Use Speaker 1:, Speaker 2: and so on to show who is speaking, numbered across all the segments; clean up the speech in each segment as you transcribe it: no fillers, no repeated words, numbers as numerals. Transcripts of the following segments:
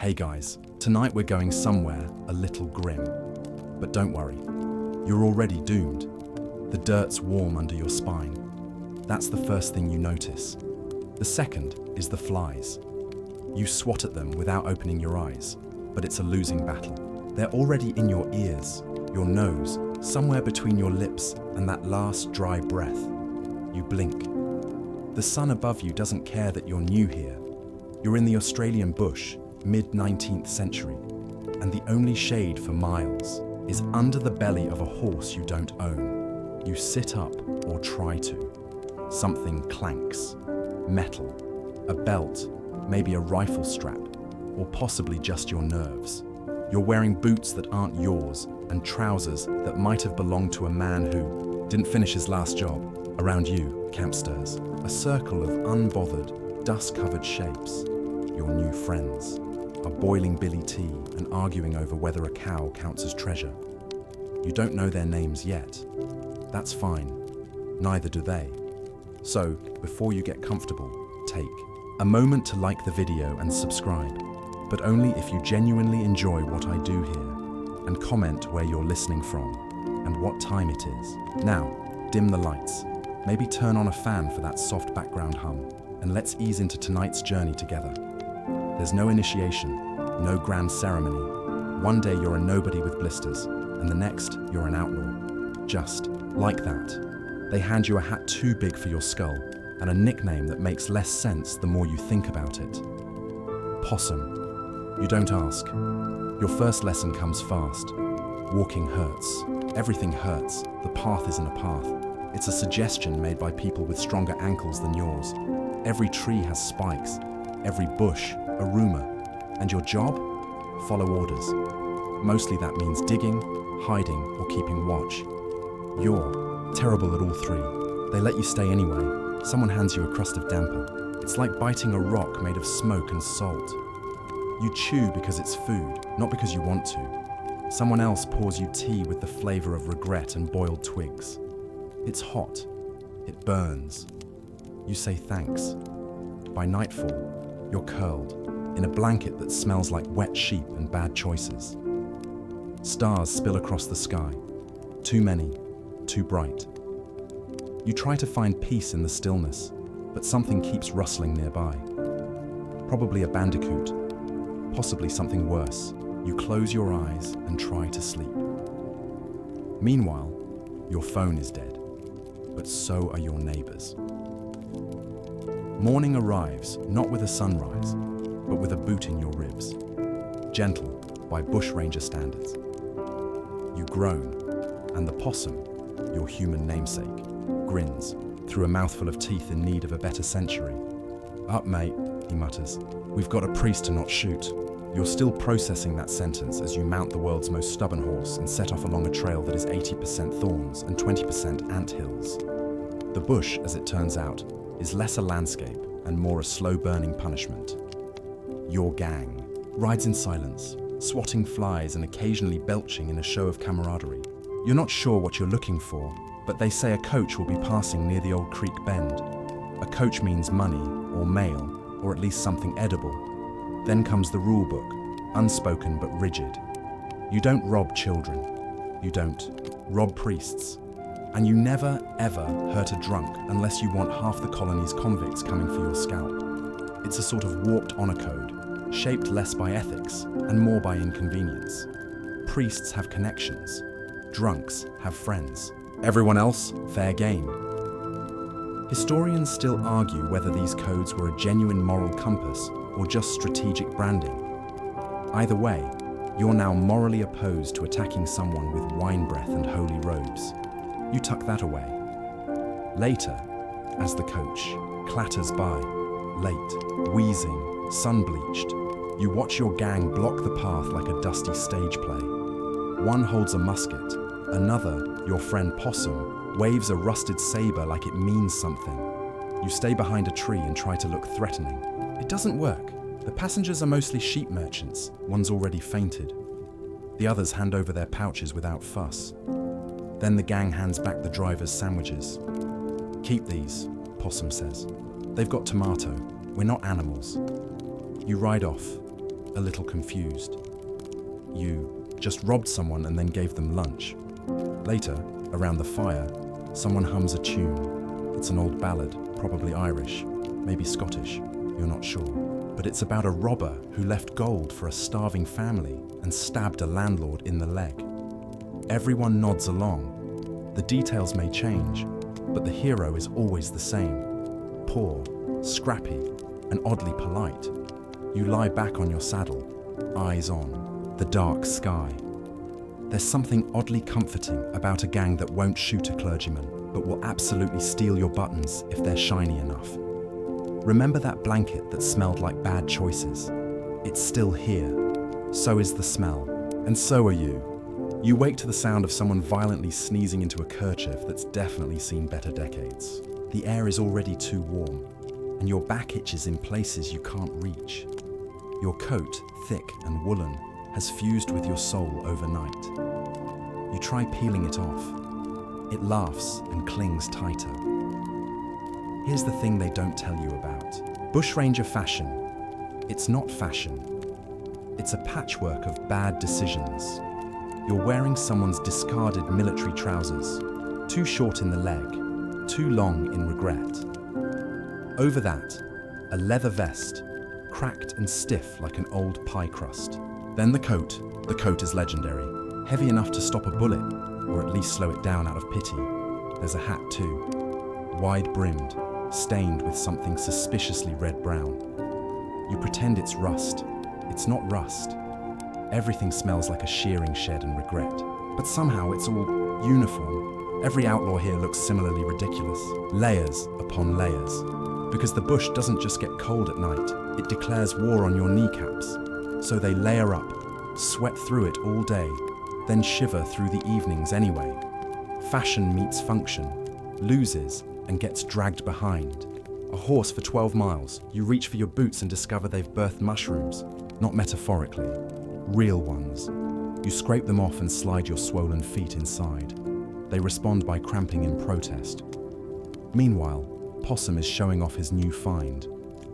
Speaker 1: Hey guys, tonight we're going somewhere a little grim. But don't worry, you're already doomed. The dirt's warm under your spine. That's the first thing you notice. The second is the flies. You swat at them without opening your eyes, but it's a losing battle. They're already in your ears, your nose, somewhere between your lips and that last dry breath. You blink. The sun above you doesn't care that you're new here. You're in the Australian bush, mid-19th century, and the only shade for miles is under the belly of a horse you don't own. You sit up, or try to. Something clanks. Metal, a belt, maybe a rifle strap, or possibly just your nerves. You're wearing boots that aren't yours and trousers that might have belonged to a man who didn't finish his last job. Around you, camp stirs, a circle of unbothered, dust-covered shapes. Your new friends are boiling billy tea and arguing over whether a cow counts as treasure. You don't know their names yet. That's fine. Neither do they. So, before you get comfortable, take a moment to like the video and subscribe, but only if you genuinely enjoy what I do here, and comment where you're listening from and what time it is. Now, dim the lights, maybe turn on a fan for that soft background hum, and let's ease into tonight's journey together. There's no initiation, no grand ceremony. One day you're a nobody with blisters, and the next you're an outlaw. Just like that. They hand you a hat too big for your skull, and a nickname that makes less sense the more you think about it. Possum. You don't ask. Your first lesson comes fast. Walking hurts. Everything hurts. The path isn't a path. It's a suggestion made by people with stronger ankles than yours. Every tree has spikes. Every bush, a rumor. And your job? Follow orders. Mostly that means digging, hiding, or keeping watch. You're terrible at all three. They let you stay anyway. Someone hands you a crust of damper. It's like biting a rock made of smoke and salt. You chew because it's food, not because you want to. Someone else pours you tea with the flavor of regret and boiled twigs. It's hot. It burns. You say thanks. By nightfall, you're curled in a blanket that smells like wet sheep and bad choices. Stars spill across the sky. Too many, too bright. You try to find peace in the stillness, but something keeps rustling nearby. Probably a bandicoot, possibly something worse. You close your eyes and try to sleep. Meanwhile, your phone is dead, but so are your neighbors. Morning arrives, not with a sunrise, but with a boot in your ribs. Gentle, by bushranger standards. You groan, and the possum, your human namesake, grins through a mouthful of teeth in need of a better century. Up, mate, he mutters. We've got a priest to not shoot. You're still processing that sentence as you mount the world's most stubborn horse and set off along a trail that is 80% thorns and 20% anthills. The bush, as it turns out, is less a landscape and more a slow-burning punishment. Your gang rides in silence, swatting flies and occasionally belching in a show of camaraderie. You're not sure what you're looking for, but they say a coach will be passing near the old creek bend. A coach means money, or mail, or at least something edible. Then comes the rule book, unspoken but rigid. You don't rob children. You don't rob priests. And you never, ever hurt a drunk unless you want half the colony's convicts coming for your scalp. It's a sort of warped honor code, shaped less by ethics and more by inconvenience. Priests have connections. Drunks have friends. Everyone else, fair game. Historians still argue whether these codes were a genuine moral compass or just strategic branding. Either way, you're now morally opposed to attacking someone with wine breath and holy robes. You tuck that away. Later, as the coach clatters by, late, wheezing, sun-bleached, you watch your gang block the path like a dusty stage play. One holds a musket, another, your friend Possum, waves a rusted saber like it means something. You stay behind a tree and try to look threatening. It doesn't work. The passengers are mostly sheep merchants. One's already fainted. The others hand over their pouches without fuss. Then the gang hands back the driver's sandwiches. Keep these, Possum says. They've got tomato. We're not animals. You ride off. a little confused. You just robbed someone and then gave them lunch. Later, around the fire, someone hums a tune. It's an old ballad, probably Irish, maybe Scottish, you're not sure. But it's about a robber who left gold for a starving family and stabbed a landlord in the leg. Everyone nods along. The details may change, but the hero is always the same. Poor, scrappy, and oddly polite. You lie back on your saddle, eyes on the dark sky. There's something oddly comforting about a gang that won't shoot a clergyman, but will absolutely steal your buttons if they're shiny enough. Remember that blanket that smelled like bad choices? It's still here. So is the smell. And so are you. You wake to the sound of someone violently sneezing into a kerchief that's definitely seen better decades. The air is already too warm, and your back itches in places you can't reach. Your coat, thick and woolen, has fused with your soul overnight. You try peeling it off. It laughs and clings tighter. Here's the thing they don't tell you about. Bushranger fashion. It's not fashion. It's a patchwork of bad decisions. You're wearing someone's discarded military trousers, too short in the leg, too long in regret. Over that, a leather vest, cracked and stiff like an old pie crust. Then the coat. The coat is legendary, heavy enough to stop a bullet, or at least slow it down out of pity. There's a hat too, wide-brimmed, stained with something suspiciously red-brown. You pretend it's rust. It's not rust. Everything smells like a shearing shed and regret. But somehow it's all uniform. Every outlaw here looks similarly ridiculous. Layers upon layers. Because the bush doesn't just get cold at night, it declares war on your kneecaps. So they layer up, sweat through it all day, then shiver through the evenings anyway. Fashion meets function, loses and gets dragged behind. A horse for 12 miles, you reach for your boots and discover they've birthed mushrooms. Not metaphorically, real ones. You scrape them off and slide your swollen feet inside. They respond by cramping in protest. Meanwhile, Possum is showing off his new find,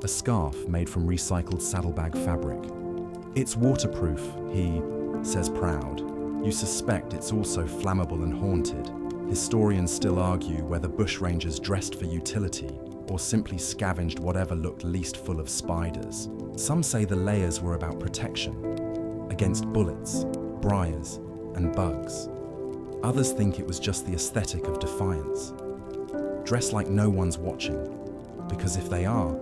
Speaker 1: a scarf made from recycled saddlebag fabric. It's waterproof, he says proud. You suspect it's also flammable and haunted. Historians still argue whether bushrangers dressed for utility or simply scavenged whatever looked least full of spiders. Some say the layers were about protection, against bullets, briars, and bugs. Others think it was just the aesthetic of defiance. Dress like no one's watching, because if they are,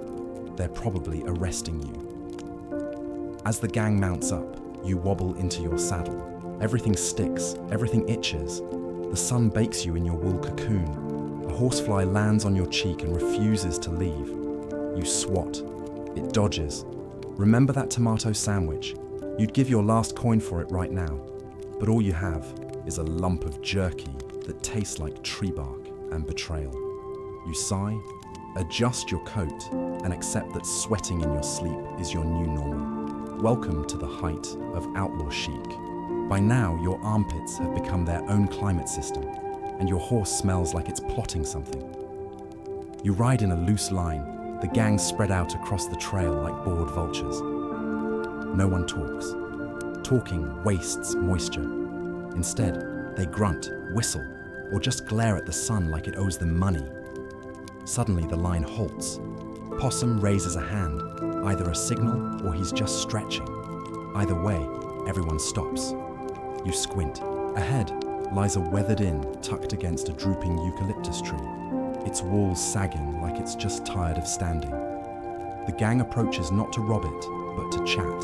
Speaker 1: they're probably arresting you. As the gang mounts up, you wobble into your saddle. Everything sticks, everything itches. The sun bakes you in your wool cocoon. A horsefly lands on your cheek and refuses to leave. You swat. It dodges. Remember that tomato sandwich? You'd give your last coin for it right now. But all you have is a lump of jerky that tastes like tree bark and betrayal. You sigh, adjust your coat, and accept that sweating in your sleep is your new normal. Welcome to the height of outlaw chic. By now, your armpits have become their own climate system, and your horse smells like it's plotting something. You ride in a loose line, the gang spread out across the trail like bored vultures. No one talks. Talking wastes moisture. Instead, they grunt, whistle, or just glare at the sun like it owes them money. Suddenly, the line halts. Possum raises a hand, either a signal or he's just stretching. Either way, everyone stops. You squint. Ahead lies a weathered inn tucked against a drooping eucalyptus tree, its walls sagging like it's just tired of standing. The gang approaches not to rob it, but to chat,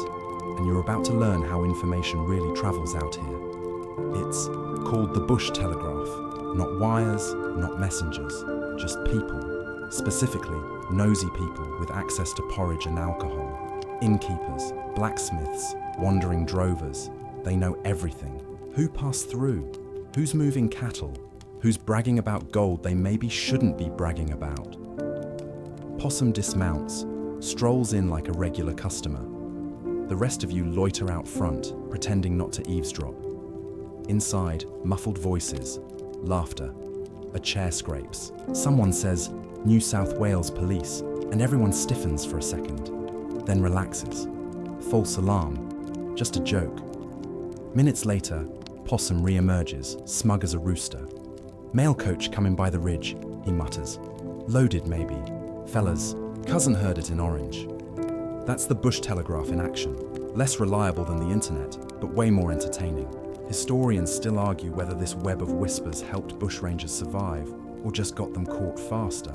Speaker 1: and you're about to learn how information really travels out here. It's called the Bush Telegraph. Not wires, not messengers, just people. Specifically, nosy people with access to porridge and alcohol. Innkeepers, blacksmiths, wandering drovers. They know everything. Who passed through? Who's moving cattle? Who's bragging about gold they maybe shouldn't be bragging about? Possum dismounts, strolls in like a regular customer. The rest of you loiter out front, pretending not to eavesdrop. Inside, muffled voices, laughter. A chair scrapes. Someone says, "New South Wales Police," and everyone stiffens for a second, then relaxes. False alarm. Just a joke. Minutes later, Possum re-emerges, smug as a rooster. Mail coach coming by the ridge, he mutters. Loaded, maybe. Fellas, cousin heard it in Orange. That's the bush telegraph in action. Less reliable than the internet, but way more entertaining. Historians still argue whether this web of whispers helped bushrangers survive or just got them caught faster.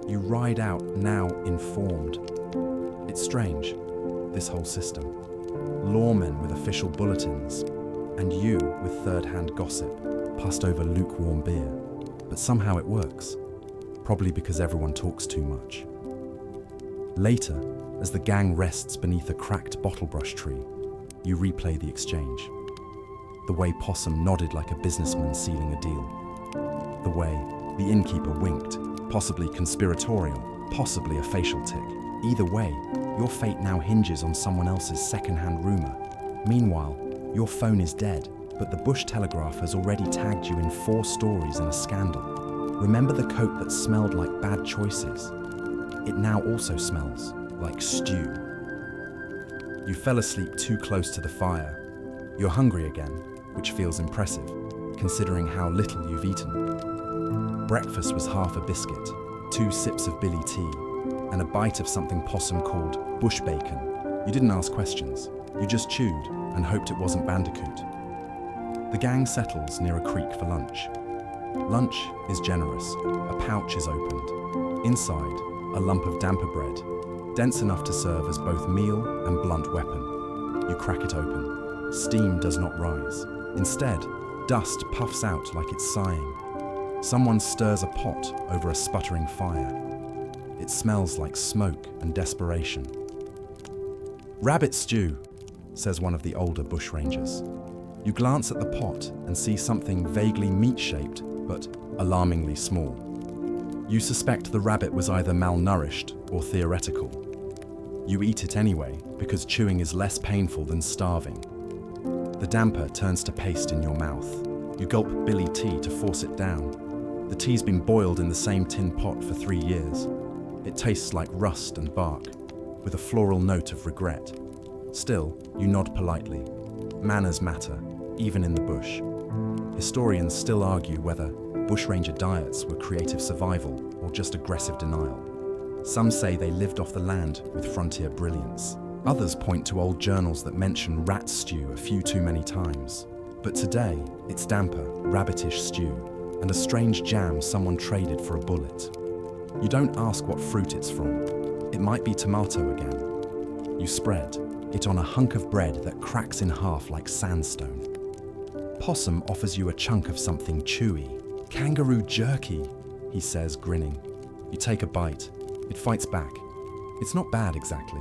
Speaker 1: You ride out now informed. It's strange, this whole system. Lawmen with official bulletins, and you with third-hand gossip, passed over lukewarm beer. But somehow it works. Probably because everyone talks too much. Later, as the gang rests beneath a cracked bottlebrush tree, you replay the exchange. The way Possum nodded like a businessman sealing a deal. The way the innkeeper winked, possibly conspiratorial, possibly a facial tic. Either way, your fate now hinges on someone else's second-hand rumor. Meanwhile, your phone is dead, but the Bush Telegraph has already tagged you in 4 stories and a scandal. Remember the coat that smelled like bad choices? It now also smells like stew. You fell asleep too close to the fire. You're hungry again, which feels impressive, considering how little you've eaten. Breakfast was half a biscuit, 2 sips of billy tea, and a bite of something Possum called bush bacon. You didn't ask questions. You just chewed and hoped it wasn't bandicoot. The gang settles near a creek for lunch. Lunch is generous. A pouch is opened. Inside, a lump of damper bread, dense enough to serve as both meal and blunt weapon. You crack it open. Steam does not rise. Instead, dust puffs out like it's sighing. Someone stirs a pot over a sputtering fire. It smells like smoke and desperation. "Rabbit stew," says one of the older bushrangers. You glance at the pot and see something vaguely meat-shaped, but alarmingly small. You suspect the rabbit was either malnourished or theoretical. You eat it anyway, because chewing is less painful than starving. The damper turns to paste in your mouth. You gulp billy tea to force it down. The tea's been boiled in the same tin pot for 3 years. It tastes like rust and bark, with a floral note of regret. Still, you nod politely. Manners matter, even in the bush. Historians still argue whether bushranger diets were creative survival or just aggressive denial. Some say they lived off the land with frontier brilliance. Others point to old journals that mention rat stew a few too many times. But today, it's damper, rabbitish stew, and a strange jam someone traded for a bullet. You don't ask what fruit it's from. It might be tomato again. You spread it on a hunk of bread that cracks in half like sandstone. Possum offers you a chunk of something chewy. "Kangaroo jerky," he says, grinning. You take a bite. It fights back. It's not bad exactly.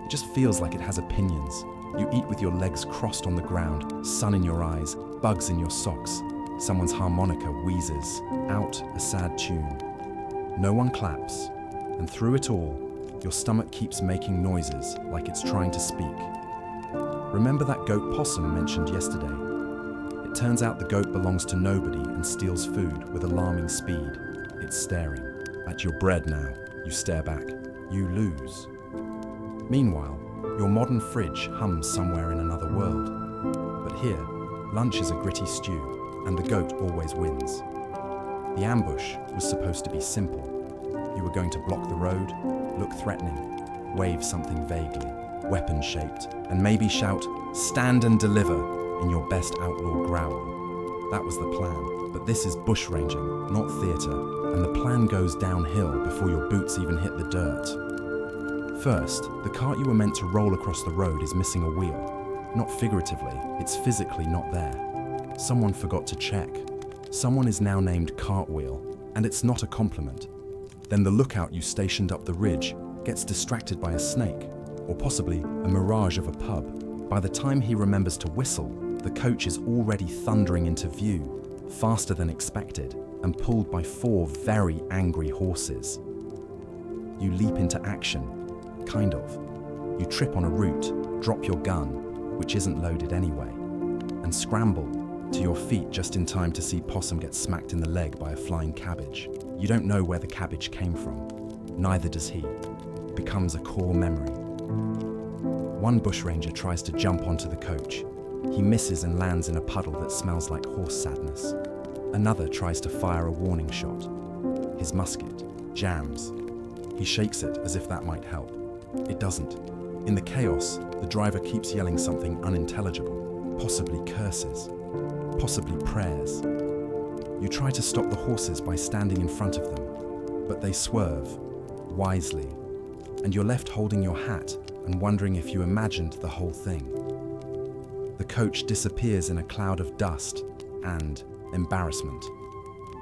Speaker 1: It just feels like it has opinions. You eat with your legs crossed on the ground, sun in your eyes, bugs in your socks. Someone's harmonica wheezes out a sad tune. No one claps, and through it all, your stomach keeps making noises like it's trying to speak. Remember that goat Possum mentioned yesterday? It turns out the goat belongs to nobody and steals food with alarming speed. It's staring at your bread now. You stare back. You lose. Meanwhile, your modern fridge hums somewhere in another world. But here, lunch is a gritty stew, and the goat always wins. The ambush was supposed to be simple. You were going to block the road, look threatening, wave something vaguely, weapon-shaped, and maybe shout, "Stand and deliver," in your best outlaw growl. That was the plan, but this is bushranging, not theatre, and the plan goes downhill before your boots even hit the dirt. First, the cart you were meant to roll across the road is missing a wheel. Not figuratively, it's physically not there. Someone forgot to check. Someone is now named Cartwheel, and it's not a compliment. Then the lookout you stationed up the ridge gets distracted by a snake, or possibly a mirage of a pub. By the time he remembers to whistle, the coach is already thundering into view, faster than expected, and pulled by 4 very angry horses. You leap into action, kind of. You trip on a root, drop your gun, which isn't loaded anyway, and scramble to your feet just in time to see Possum get smacked in the leg by a flying cabbage. You don't know where the cabbage came from. Neither does he. It becomes a core memory. One bushranger tries to jump onto the coach. He misses and lands in a puddle that smells like horse sadness. Another tries to fire a warning shot. His musket jams. He shakes it as if that might help. It doesn't. In the chaos, the driver keeps yelling something unintelligible, possibly curses, possibly prayers. You try to stop the horses by standing in front of them, but they swerve, wisely, and you're left holding your hat and wondering if you imagined the whole thing. The coach disappears in a cloud of dust and embarrassment.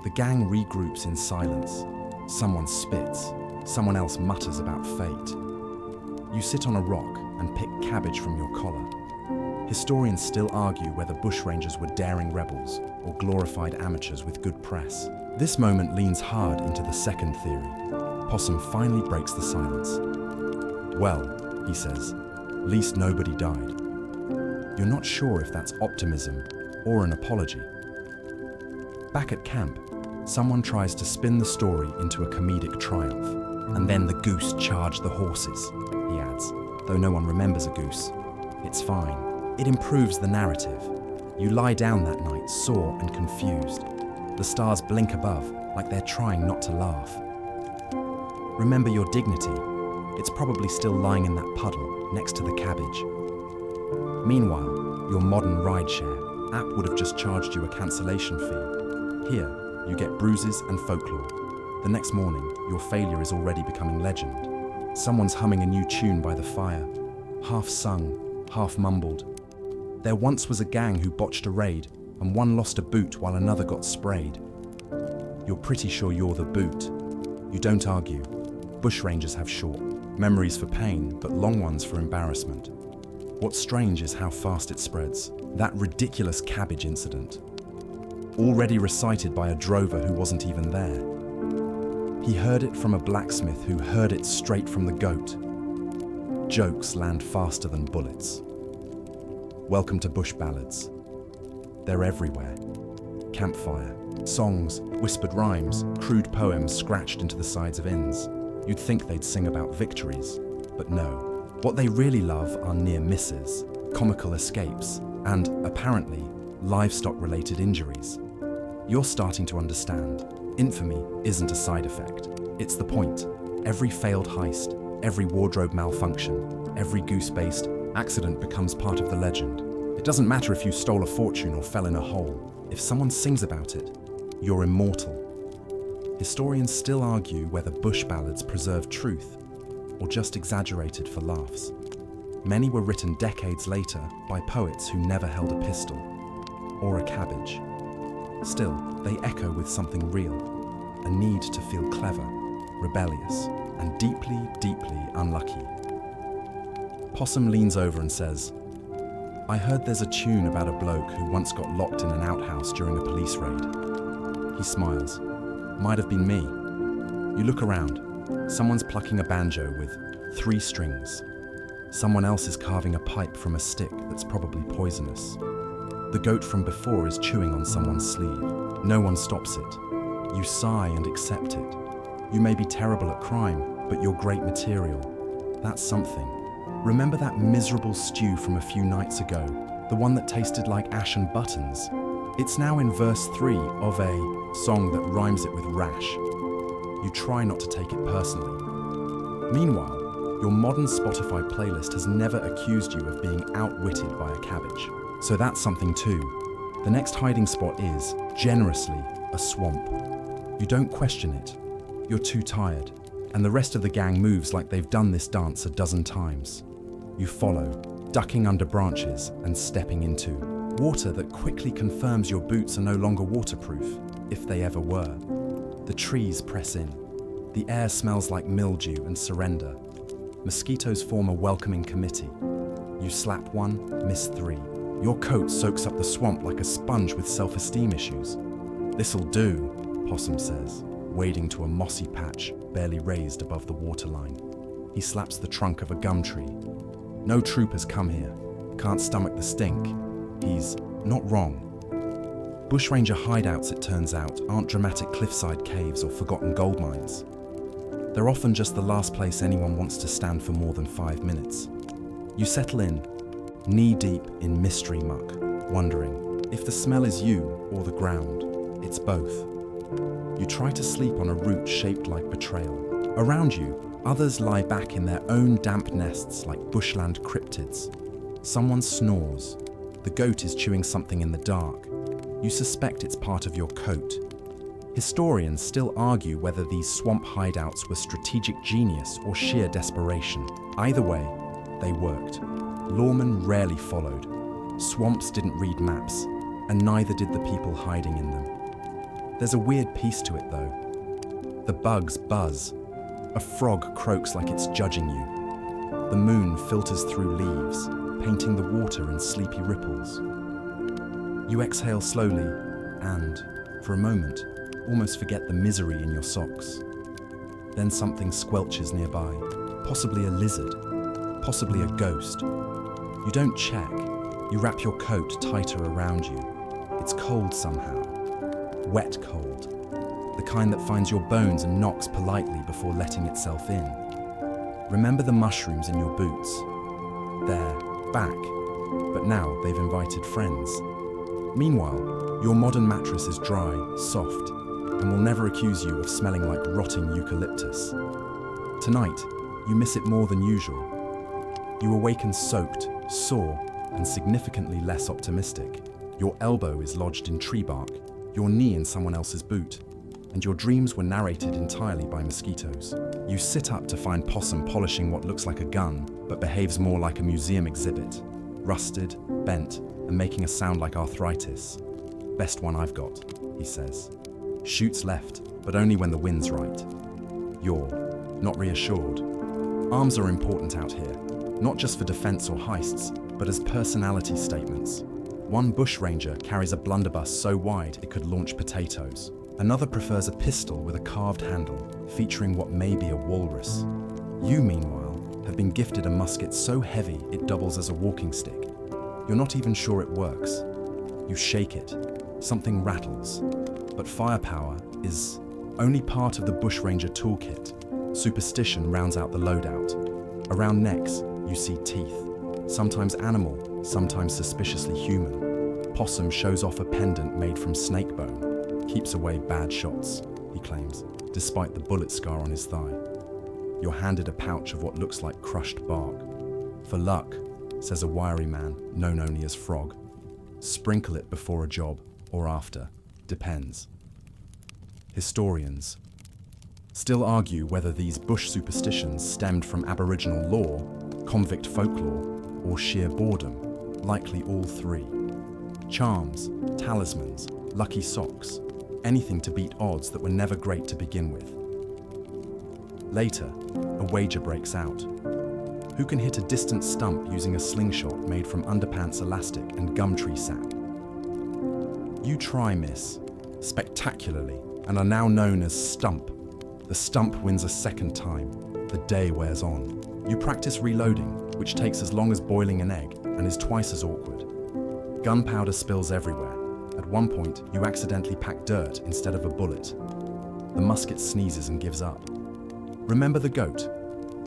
Speaker 1: The gang regroups in silence. Someone spits. Someone else mutters about fate. You sit on a rock and pick cabbage from your collar. Historians still argue whether bushrangers were daring rebels or glorified amateurs with good press. This moment leans hard into the second theory. Possum finally breaks the silence. "Well," he says, "at least nobody died." You're not sure if that's optimism or an apology. Back at camp, someone tries to spin the story into a comedic triumph. "And then the goose charged the horses," he adds, though no one remembers a goose. It's fine. It improves the narrative. You lie down that night, sore and confused. The stars blink above, like they're trying not to laugh. Remember your dignity. It's probably still lying in that puddle, next to the cabbage. Meanwhile, your modern rideshare app would have just charged you a cancellation fee. Here, you get bruises and folklore. The next morning, your failure is already becoming legend. Someone's humming a new tune by the fire, half sung, half mumbled. There once was a gang who botched a raid, and one lost a boot while another got sprayed. You're pretty sure you're the boot. You don't argue. Bushrangers have short memories for pain, but long ones for embarrassment. What's strange is how fast it spreads. That ridiculous cabbage incident, already recited by a drover who wasn't even there. He heard it from a blacksmith who heard it straight from the goat. Jokes land faster than bullets. Welcome to bush ballads. They're everywhere. Campfire, songs, whispered rhymes, crude poems scratched into the sides of inns. You'd think they'd sing about victories, but no. What they really love are near misses, comical escapes, and, apparently, livestock-related injuries. You're starting to understand. Infamy isn't a side effect. It's the point. Every failed heist, every wardrobe malfunction, every goose-based accident becomes part of the legend. It doesn't matter if you stole a fortune or fell in a hole. If someone sings about it, you're immortal. Historians still argue whether bush ballads preserve truth or just exaggerated for laughs. Many were written decades later by poets who never held a pistol or a cabbage. Still, they echo with something real, a need to feel clever, rebellious, and deeply, deeply unlucky. Possum leans over and says, "I heard there's a tune about a bloke who once got locked in an outhouse during a police raid." He smiles. "Might have been me." You look around. Someone's plucking a banjo with 3 strings. Someone else is carving a pipe from a stick that's probably poisonous. The goat from before is chewing on someone's sleeve. No one stops it. You sigh and accept it. You may be terrible at crime, but you're great material. That's something. Remember that miserable stew from a few nights ago? The one that tasted like ashen buttons? It's now in verse 3 of a song that rhymes it with rash. You try not to take it personally. Meanwhile, your modern Spotify playlist has never accused you of being outwitted by a cabbage. So that's something too. The next hiding spot is, generously, a swamp. You don't question it. You're too tired. And the rest of the gang moves like they've done this dance a dozen times. You follow, ducking under branches and stepping into water that quickly confirms your boots are no longer waterproof, if they ever were. The trees press in. The air smells like mildew and surrender. Mosquitoes form a welcoming committee. You slap 1, miss 3. Your coat soaks up the swamp like a sponge with self-esteem issues. "This'll do," Possum says, wading to a mossy patch barely raised above the waterline. He slaps the trunk of a gum tree. No troopers come here. Can't stomach the stink. He's not wrong. Bushranger hideouts, it turns out, aren't dramatic cliffside caves or forgotten gold mines. They're often just the last place anyone wants to stand for more than 5 minutes. You settle in, knee-deep in mystery muck, wondering if the smell is you or the ground. It's both. You try to sleep on a root shaped like betrayal. Around you, others lie back in their own damp nests like bushland cryptids. Someone snores. The goat is chewing something in the dark. You suspect it's part of your coat. Historians still argue whether these swamp hideouts were strategic genius or sheer desperation. Either way, they worked. Lawmen rarely followed. Swamps didn't read maps, and neither did the people hiding in them. There's a weird piece to it, though. The bugs buzz. A frog croaks like it's judging you. The moon filters through leaves, painting the water in sleepy ripples. You exhale slowly and, for a moment, almost forget the misery in your socks. Then something squelches nearby, possibly a lizard, possibly a ghost. You don't check. You wrap your coat tighter around you. It's cold somehow. Wet cold. The kind that finds your bones and knocks politely before letting itself in. Remember the mushrooms in your boots? They're back, but now they've invited friends. Meanwhile, your modern mattress is dry, soft, and will never accuse you of smelling like rotting eucalyptus. Tonight, you miss it more than usual. You awaken soaked, sore, and significantly less optimistic. Your elbow is lodged in tree bark, your knee in someone else's boot, and your dreams were narrated entirely by mosquitoes. You sit up to find Possum polishing what looks like a gun, but behaves more like a museum exhibit. Rusted, bent, and making a sound like arthritis. Best one I've got, he says. Shoots left, but only when the wind's right. You're not reassured. Arms are important out here, not just for defense or heists, but as personality statements. One bushranger carries a blunderbuss so wide it could launch potatoes. Another prefers a pistol with a carved handle, featuring what may be a walrus. You, meanwhile, have been gifted a musket so heavy it doubles as a walking stick. You're not even sure it works. You shake it. Something rattles. But firepower is only part of the bushranger toolkit. Superstition rounds out the loadout. Around necks, you see teeth. Sometimes animal, sometimes suspiciously human. Possum shows off a pendant made from snake bone. Keeps away bad shots, he claims, despite the bullet scar on his thigh. You're handed a pouch of what looks like crushed bark. For luck, says a wiry man known only as Frog. Sprinkle it before a job, or after, depends. Historians still argue whether these bush superstitions stemmed from Aboriginal lore, convict folklore, or sheer boredom, likely all three. Charms, talismans, lucky socks, anything to beat odds that were never great to begin with. Later, a wager breaks out. Who can hit a distant stump using a slingshot made from underpants elastic and gumtree sap? You try, miss, spectacularly, and are now known as Stump. The stump wins a second time. The day wears on. You practice reloading, which takes as long as boiling an egg and is twice as awkward. Gunpowder spills everywhere. At one point, you accidentally pack dirt instead of a bullet. The musket sneezes and gives up. Remember the goat?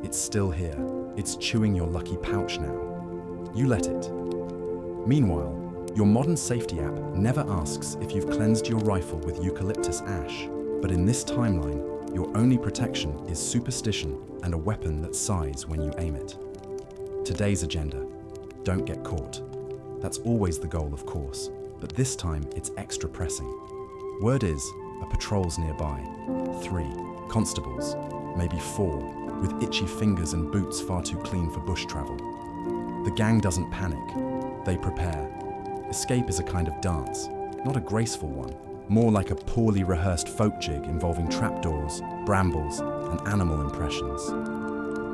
Speaker 1: It's still here. It's chewing your lucky pouch now. You let it. Meanwhile, your modern safety app never asks if you've cleansed your rifle with eucalyptus ash, but in this timeline, your only protection is superstition and a weapon that sighs when you aim it. Today's agenda: don't get caught. That's always the goal, of course, but this time it's extra pressing. Word is, a patrol's nearby. 3 constables, maybe 4, with itchy fingers and boots far too clean for bush travel. The gang doesn't panic. They prepare. Escape is a kind of dance, not a graceful one, more like a poorly rehearsed folk jig involving trapdoors, brambles, and animal impressions.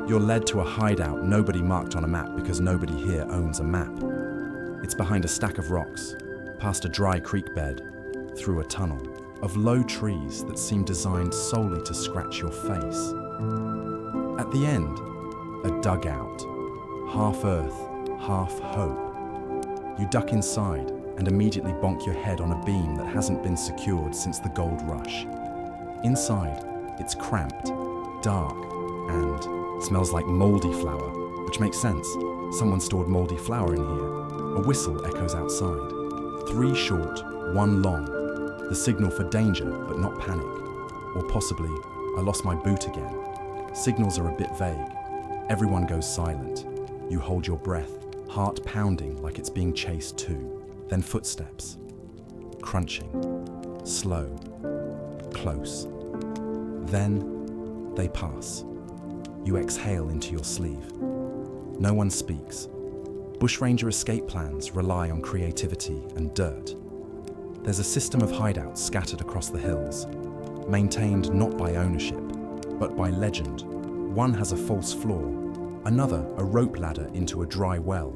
Speaker 1: You're led to a hideout nobody marked on a map because nobody here owns a map. It's behind a stack of rocks, past a dry creek bed, through a tunnel of low trees that seem designed solely to scratch your face. At the end, a dugout, half earth, half hope. You duck inside and immediately bonk your head on a beam that hasn't been secured since the gold rush. Inside, it's cramped, dark, and smells like moldy flour, which makes sense. Someone stored moldy flour in here. A whistle echoes outside. 3 short, 1 long. The signal for danger, but not panic. Or possibly, I lost my boot again. Signals are a bit vague. Everyone goes silent. You hold your breath, heart pounding like it's being chased too. Then footsteps. Crunching. Slow. Close. Then they pass. You exhale into your sleeve. No one speaks. Bushranger escape plans rely on creativity and dirt. There's a system of hideouts scattered across the hills, maintained not by ownership, but by legend. One has a false floor, another a rope ladder into a dry well.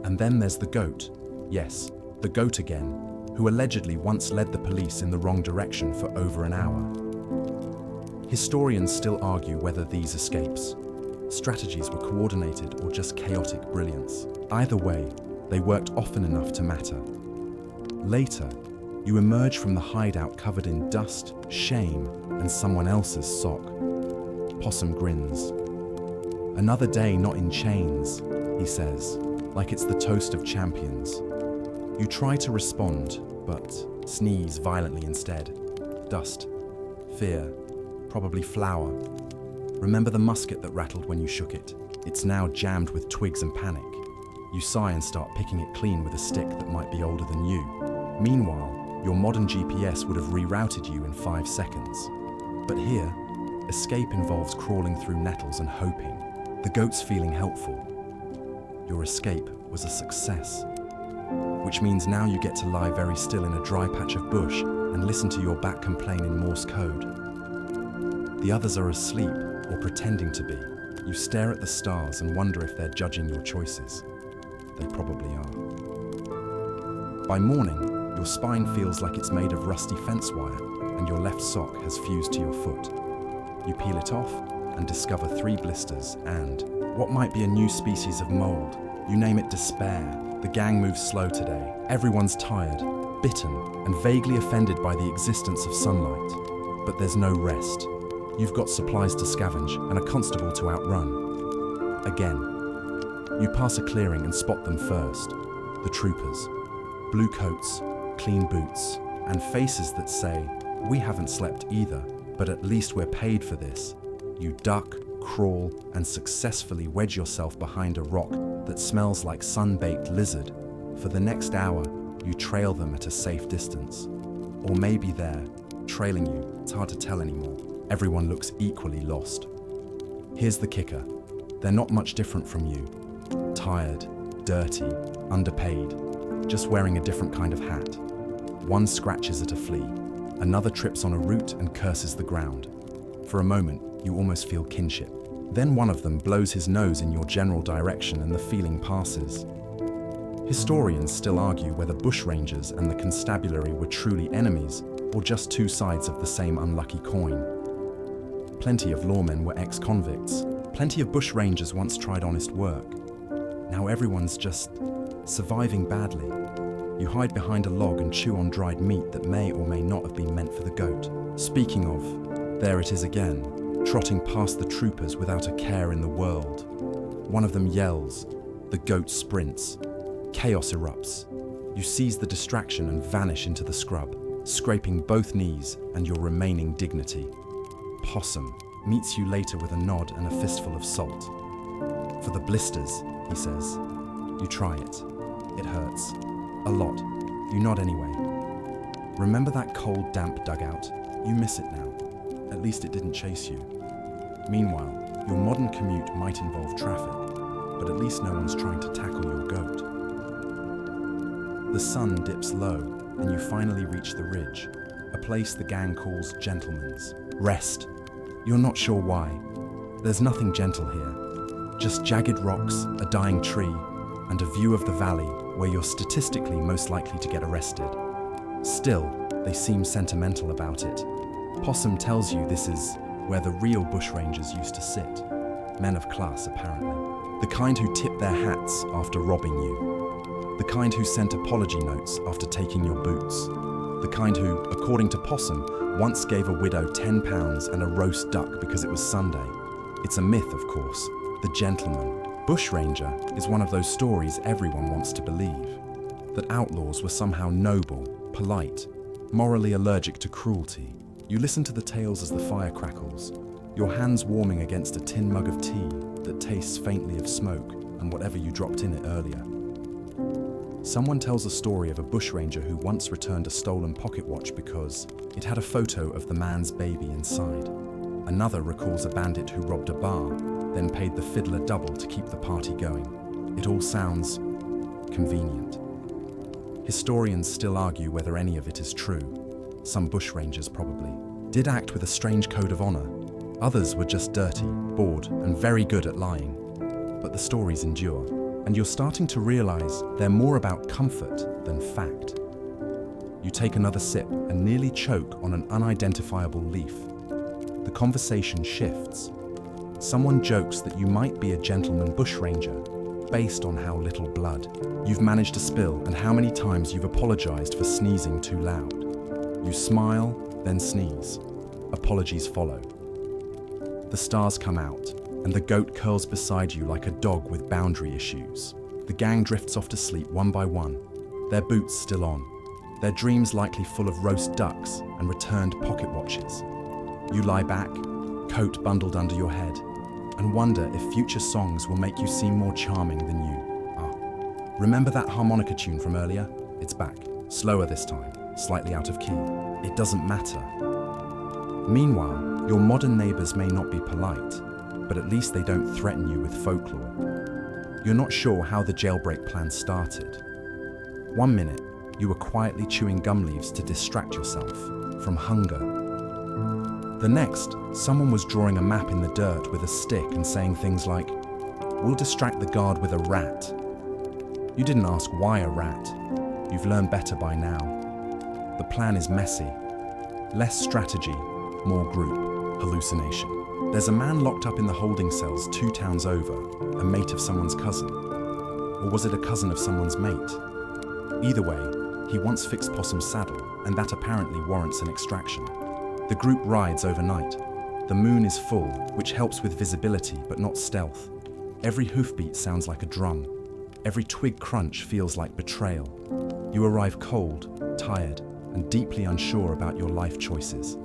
Speaker 1: And then there's the goat, yes, the goat again, who allegedly once led the police in the wrong direction for over an hour. Historians still argue whether these escapes, strategies were coordinated or just chaotic brilliance. Either way, they worked often enough to matter. Later, you emerge from the hideout covered in dust, shame, and someone else's sock. Possum grins. Another day not in chains, he says, like it's the toast of champions. You try to respond, but sneeze violently instead. Dust, fear, probably flour. Remember the musket that rattled when you shook it? It's now jammed with twigs and panic. You sigh and start picking it clean with a stick that might be older than you. Meanwhile, your modern GPS would have rerouted you in 5 seconds. But here, escape involves crawling through nettles and hoping. The goat's feeling helpful. Your escape was a success. Which means now you get to lie very still in a dry patch of bush and listen to your back complain in Morse code. The others are asleep or pretending to be. You stare at the stars and wonder if they're judging your choices. They probably are. By morning, your spine feels like it's made of rusty fence wire and your left sock has fused to your foot. You peel it off and discover 3 blisters and what might be a new species of mold. You name it despair. The gang moves slow today. Everyone's tired, bitten, and vaguely offended by the existence of sunlight. But there's no rest. You've got supplies to scavenge and a constable to outrun. Again. You pass a clearing and spot them first. The troopers. Blue coats, clean boots, and faces that say, "We haven't slept either, but at least we're paid for this." You duck, crawl, and successfully wedge yourself behind a rock that smells like sun-baked lizard. For the next hour, you trail them at a safe distance. Or maybe they're trailing you. It's hard to tell anymore. Everyone looks equally lost. Here's the kicker. They're not much different from you. Tired, dirty, underpaid, just wearing a different kind of hat. One scratches at a flea, another trips on a root and curses the ground. For a moment, you almost feel kinship. Then one of them blows his nose in your general direction and the feeling passes. Historians still argue whether bushrangers and the constabulary were truly enemies or just 2 sides of the same unlucky coin. Plenty of lawmen were ex-convicts. Plenty of bushrangers once tried honest work. Now everyone's just surviving badly. You hide behind a log and chew on dried meat that may or may not have been meant for the goat. Speaking of, there it is again, trotting past the troopers without a care in the world. One of them yells. The goat sprints. Chaos erupts. You seize the distraction and vanish into the scrub, scraping both knees and your remaining dignity. Possum meets you later with a nod and a fistful of salt. For the blisters, he says. You try it. It hurts. A lot. You nod anyway. Remember that cold, damp dugout? You miss it now. At least it didn't chase you. Meanwhile, your modern commute might involve traffic, but at least no one's trying to tackle your goat. The sun dips low, and you finally reach the ridge, a place the gang calls Gentleman's. Rest. You're not sure why. There's nothing gentle here. Just jagged rocks, a dying tree, and a view of the valley where you're statistically most likely to get arrested. Still, they seem sentimental about it. Possum tells you this is where the real bushrangers used to sit. Men of class, apparently. The kind who tip their hats after robbing you. The kind who sent apology notes after taking your boots. The kind who, according to Possum, once gave a widow £10 and a roast duck because it was Sunday. It's a myth, of course. The gentleman. Bushranger is one of those stories everyone wants to believe, that outlaws were somehow noble, polite, morally allergic to cruelty. You listen to the tales as the fire crackles, your hands warming against a tin mug of tea that tastes faintly of smoke and whatever you dropped in it earlier. Someone tells a story of a bushranger who once returned a stolen pocket watch because it had a photo of the man's baby inside. Another recalls a bandit who robbed a bar, then paid the fiddler double to keep the party going. It all sounds convenient. Historians still argue whether any of it is true. Some bushrangers probably did act with a strange code of honor. Others were just dirty, bored, and very good at lying. But the stories endure, and you're starting to realize they're more about comfort than fact. You take another sip and nearly choke on an unidentifiable leaf. The conversation shifts. Someone jokes that you might be a gentleman bushranger, based on how little blood you've managed to spill and how many times you've apologized for sneezing too loud. You smile, then sneeze. Apologies follow. The stars come out, and the goat curls beside you like a dog with boundary issues. The gang drifts off to sleep one by one, their boots still on, their dreams likely full of roast ducks and returned pocket watches. You lie back, coat bundled under your head, and wonder if future songs will make you seem more charming than you are. Remember that harmonica tune from earlier? It's back, slower this time, slightly out of key. It doesn't matter. Meanwhile, your modern neighbors may not be polite, but at least they don't threaten you with folklore. You're not sure how the jailbreak plan started. One minute, you were quietly chewing gum leaves to distract yourself from hunger. The next, someone was drawing a map in the dirt with a stick and saying things like, "We'll distract the guard with a rat." You didn't ask why a rat. You've learned better by now. The plan is messy. Less strategy, more group. Hallucination. There's a man locked up in the holding cells 2 towns over, a mate of someone's cousin. Or was it a cousin of someone's mate? Either way, he once fixed Possum's saddle, and that apparently warrants an extraction. The group rides overnight. The moon is full, which helps with visibility but not stealth. Every hoofbeat sounds like a drum. Every twig crunch feels like betrayal. You arrive cold, tired, and deeply unsure about your life choices.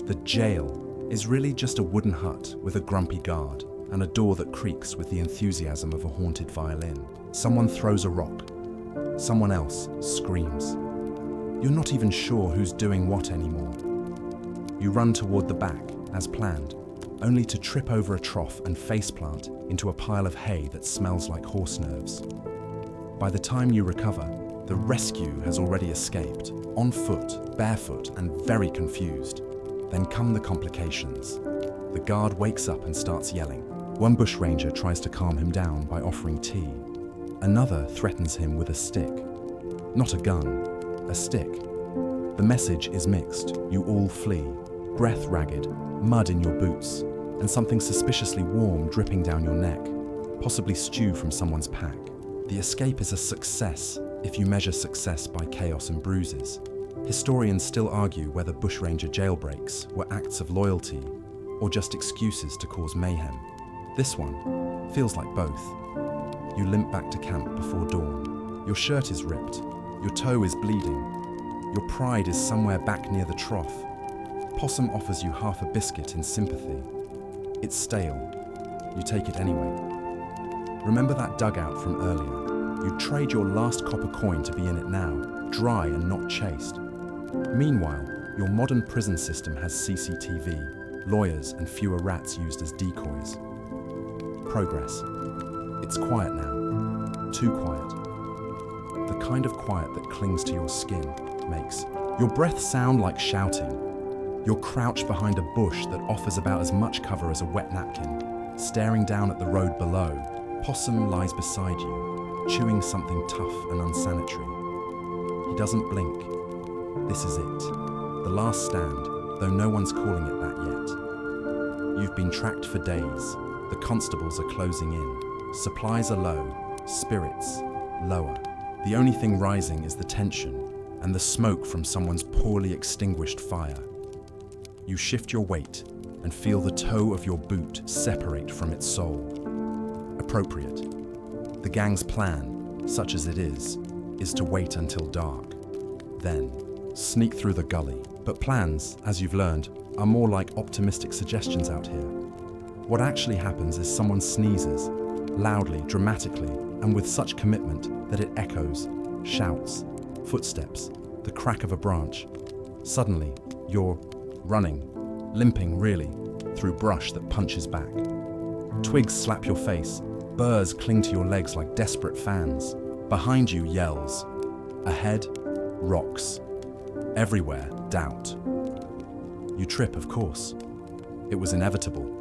Speaker 1: The jail is really just a wooden hut with a grumpy guard and a door that creaks with the enthusiasm of a haunted violin. Someone throws a rock. Someone else screams. You're not even sure who's doing what anymore. You run toward the back, as planned, only to trip over a trough and faceplant into a pile of hay that smells like horse nerves. By the time you recover, the rescue has already escaped, on foot, barefoot, and very confused. Then come the complications. The guard wakes up and starts yelling. One bushranger tries to calm him down by offering tea. Another threatens him with a stick. Not a gun, a stick. The message is mixed. You all flee, breath ragged, mud in your boots, and something suspiciously warm dripping down your neck, possibly stew from someone's pack. The escape is a success if you measure success by chaos and bruises. Historians still argue whether bushranger jailbreaks were acts of loyalty or just excuses to cause mayhem. This one feels like both. You limp back to camp before dawn. Your shirt is ripped. Your toe is bleeding. Your pride is somewhere back near the trough. Possum offers you half a biscuit in sympathy. It's stale. You take it anyway. Remember that dugout from earlier? You'd trade your last copper coin to be in it now, dry and not chased. Meanwhile, your modern prison system has CCTV, lawyers, and fewer rats used as decoys. Progress. It's quiet now. Too quiet. The kind of quiet that clings to your skin, makes your breath sound like shouting. You're crouched behind a bush that offers about as much cover as a wet napkin, staring down at the road below. Possum lies beside you, chewing something tough and unsanitary. He doesn't blink. This is it. The last stand, though no one's calling it that yet. You've been tracked for days. The constables are closing in. Supplies are low, spirits lower. The only thing rising is the tension and the smoke from someone's poorly extinguished fire. You shift your weight, and feel the toe of your boot separate from its sole. Appropriate. The gang's plan, such as it is to wait until dark. Then, sneak through the gully. But plans, as you've learned, are more like optimistic suggestions out here. What actually happens is someone sneezes, loudly, dramatically, and with such commitment that it echoes, shouts, footsteps, the crack of a branch. Suddenly, you're running, limping really, through brush that punches back. Twigs slap your face, burrs cling to your legs like desperate fans. Behind you, yells. Ahead, rocks. Everywhere, doubt. You trip, of course. It was inevitable.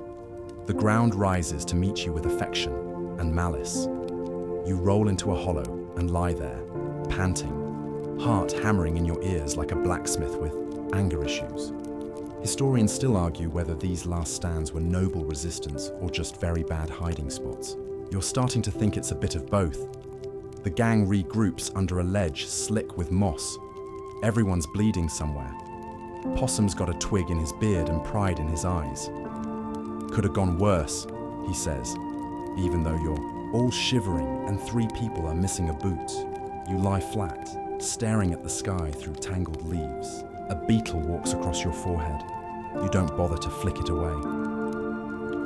Speaker 1: The ground rises to meet you with affection and malice. You roll into a hollow and lie there, panting, heart hammering in your ears like a blacksmith with anger issues. Historians still argue whether these last stands were noble resistance or just very bad hiding spots. You're starting to think it's a bit of both. The gang regroups under a ledge slick with moss. Everyone's bleeding somewhere. Possum's got a twig in his beard and pride in his eyes. Could have gone worse, he says, even though you're all shivering and 3 people are missing a boot. You lie flat, staring at the sky through tangled leaves. A beetle walks across your forehead. You don't bother to flick it away.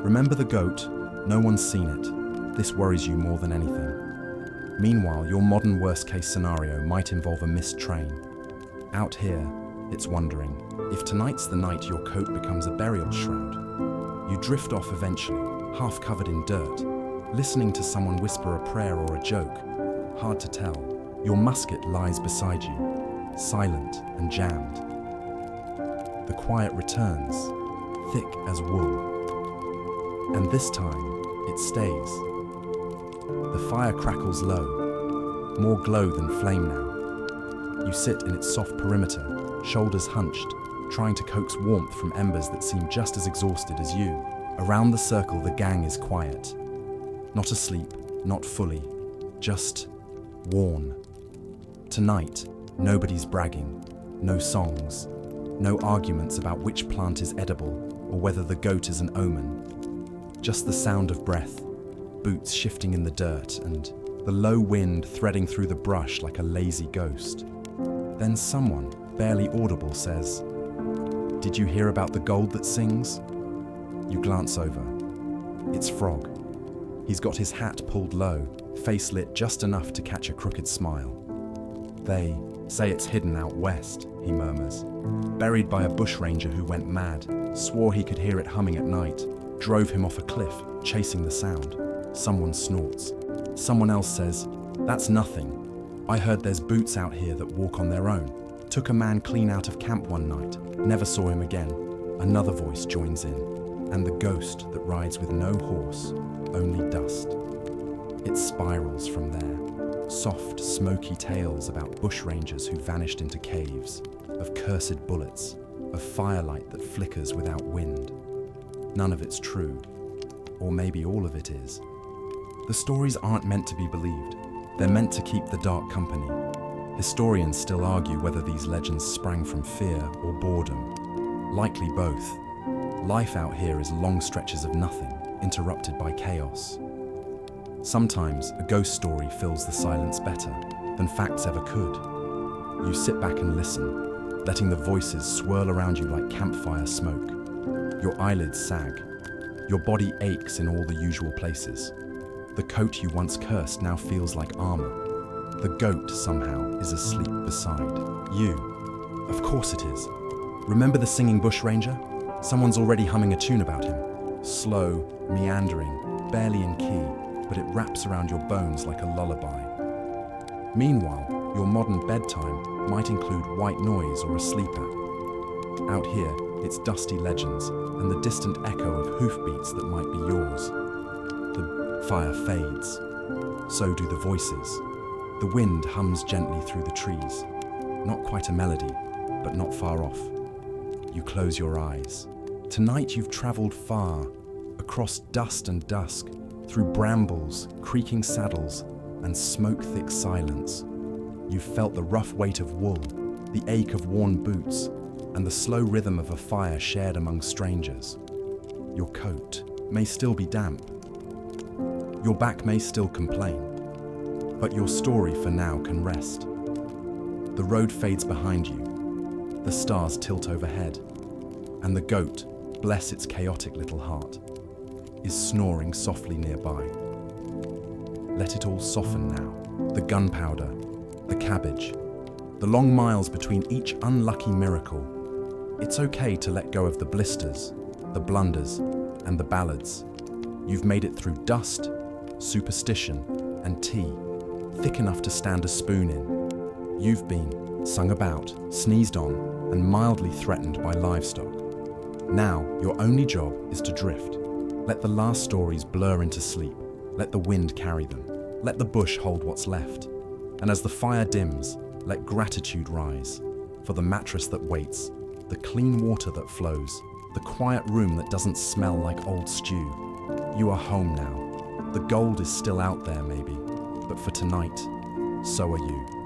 Speaker 1: Remember the goat? No one's seen it. This worries you more than anything. Meanwhile, your modern worst-case scenario might involve a missed train. Out here, it's wondering, if tonight's the night your coat becomes a burial shroud. You drift off eventually, half covered in dirt, listening to someone whisper a prayer or a joke. Hard to tell. Your musket lies beside you, silent and jammed. The quiet returns, thick as wool. And this time, it stays. The fire crackles low, more glow than flame now. You sit in its soft perimeter, shoulders hunched, trying to coax warmth from embers that seem just as exhausted as you. Around the circle, the gang is quiet. Not asleep, not fully, just worn. Tonight, nobody's bragging, no songs, no arguments about which plant is edible or whether the goat is an omen. Just the sound of breath, boots shifting in the dirt, and the low wind threading through the brush like a lazy ghost. Then someone, barely audible, says, "Did you hear about the gold that sings?" You glance over. It's Frog. He's got his hat pulled low, face lit just enough to catch a crooked smile. "They say it's hidden out west," he murmurs. "Buried by a bushranger who went mad, swore he could hear it humming at night, drove him off a cliff, chasing the sound." Someone snorts. Someone else says, "That's nothing. I heard there's boots out here that walk on their own. Took a man clean out of camp one night, never saw him again." Another voice joins in, and the ghost that rides with no horse, only dust. It spirals from there. Soft, smoky tales about bushrangers who vanished into caves, of cursed bullets, of firelight that flickers without wind. None of it's true, or maybe all of it is. The stories aren't meant to be believed. They're meant to keep the dark company. Historians still argue whether these legends sprang from fear or boredom. Likely both. Life out here is long stretches of nothing, interrupted by chaos. Sometimes a ghost story fills the silence better than facts ever could. You sit back and listen, letting the voices swirl around you like campfire smoke. Your eyelids sag. Your body aches in all the usual places. The coat you once cursed now feels like armor. The goat, somehow, is asleep beside you. Of course it is. Remember the singing bushranger? Someone's already humming a tune about him. Slow, meandering, barely in key, but it wraps around your bones like a lullaby. Meanwhile, your modern bedtime might include white noise or a sleep app. Out here, it's dusty legends and the distant echo of hoofbeats that might be yours. The fire fades. So do the voices. The wind hums gently through the trees. Not quite a melody, but not far off. You close your eyes. Tonight you've traveled far, across dust and dusk, through brambles, creaking saddles, and smoke-thick silence. You've felt the rough weight of wool, the ache of worn boots, and the slow rhythm of a fire shared among strangers. Your coat may still be damp. Your back may still complain. But your story for now can rest. The road fades behind you. The stars tilt overhead. And the goat, bless its chaotic little heart, is snoring softly nearby. Let it all soften now. The gunpowder, the cabbage, the long miles between each unlucky miracle. It's okay to let go of the blisters, the blunders, and the ballads. You've made it through dust, superstition, and tea, thick enough to stand a spoon in. You've been sung about, sneezed on, and mildly threatened by livestock. Now, your only job is to drift. Let the last stories blur into sleep. Let the wind carry them. Let the bush hold what's left. And as the fire dims, let gratitude rise for the mattress that waits, the clean water that flows, the quiet room that doesn't smell like old stew. You are home now. The gold is still out there maybe, but for tonight, so are you.